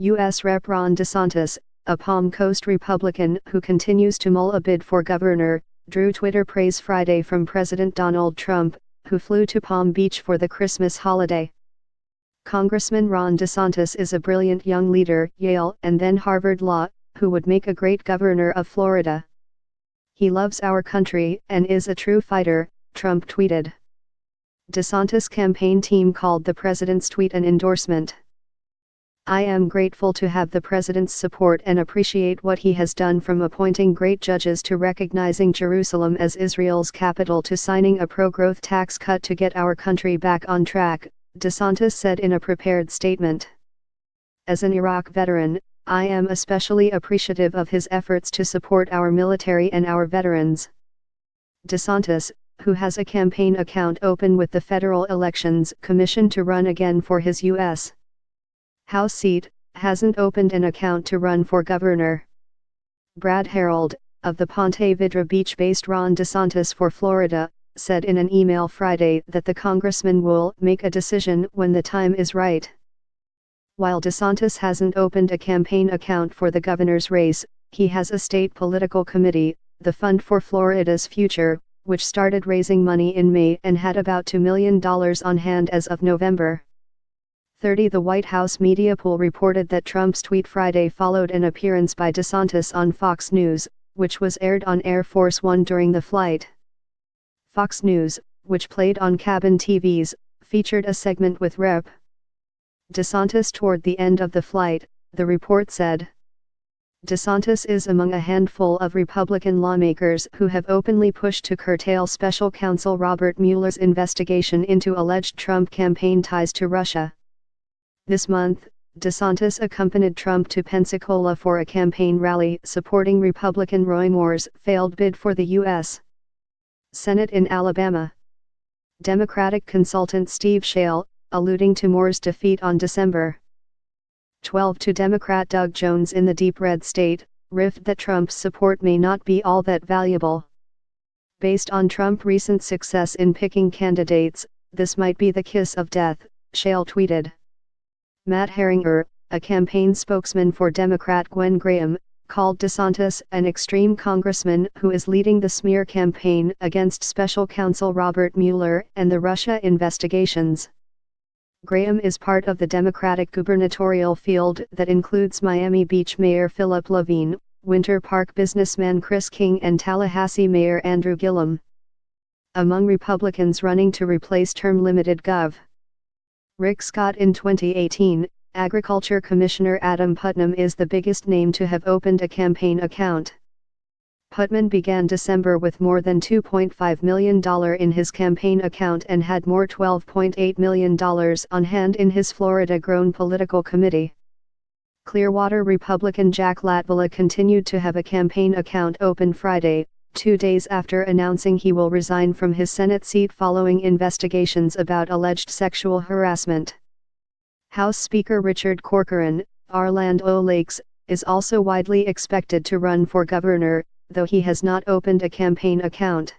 U.S. Rep. Ron DeSantis, a Palm Coast Republican who continues to mull a bid for governor, drew Twitter praise Friday from President Donald Trump, who flew to Palm Beach for the Christmas holiday. Congressman Ron DeSantis is a brilliant young leader, Yale and then Harvard Law, who would make a great governor of Florida. He loves our country and is a true fighter, Trump tweeted. DeSantis' campaign team called the president's tweet an endorsement. "I am grateful to have the president's support and appreciate what he has done, from appointing great judges to recognizing Jerusalem as Israel's capital to signing a pro-growth tax cut to get our country back on track," DeSantis said in a prepared statement. "As an Iraq veteran, I am especially appreciative of his efforts to support our military and our veterans." DeSantis, who has a campaign account open with the Federal Elections Commission to run again for his U.S. House seat, hasn't opened an account to run for governor. Brad Harold, of the Ponte Vedra Beach-based Ron DeSantis for Florida, said in an email Friday that the congressman will make a decision when the time is right. While DeSantis hasn't opened a campaign account for the governor's race, he has a state political committee, the Fund for Florida's Future, which started raising money in May and had about $2 million on hand as of November 30. The White House media pool reported that Trump's tweet Friday followed an appearance by DeSantis on Fox News, which was aired on Air Force One during the flight. Fox News, which played on cabin TVs, featured a segment with Rep. DeSantis toward the end of the flight, the report said. DeSantis is among a handful of Republican lawmakers who have openly pushed to curtail special counsel Robert Mueller's investigation into alleged Trump campaign ties to Russia. This month, DeSantis accompanied Trump to Pensacola for a campaign rally supporting Republican Roy Moore's failed bid for the U.S. Senate in Alabama. Democratic consultant Steve Schale, alluding to Moore's defeat on December 12 to Democrat Doug Jones in the deep red state, riffed that Trump's support may not be all that valuable. Based on Trump's recent success in picking candidates, this might be the kiss of death, Schale tweeted. Matt Herringer, a campaign spokesman for Democrat Gwen Graham, called DeSantis an extreme congressman who is leading the smear campaign against special counsel Robert Mueller and the Russia investigations. Graham is part of the Democratic gubernatorial field that includes Miami Beach Mayor Philip Levine, Winter Park businessman Chris King and Tallahassee Mayor Andrew Gillum. Among Republicans running to replace term-limited Gov. Rick Scott in 2018, Agriculture Commissioner Adam Putnam is the biggest name to have opened a campaign account. Putnam began December with more than $2.5 million in his campaign account and had more $12.8 million on hand in his Florida-grown political committee. Clearwater Republican Jack Latvala continued to have a campaign account open Friday, 2 days after announcing he will resign from his Senate seat following investigations about alleged sexual harassment. House Speaker Richard Corcoran, Land O'Lakes, is also widely expected to run for governor, though he has not opened a campaign account.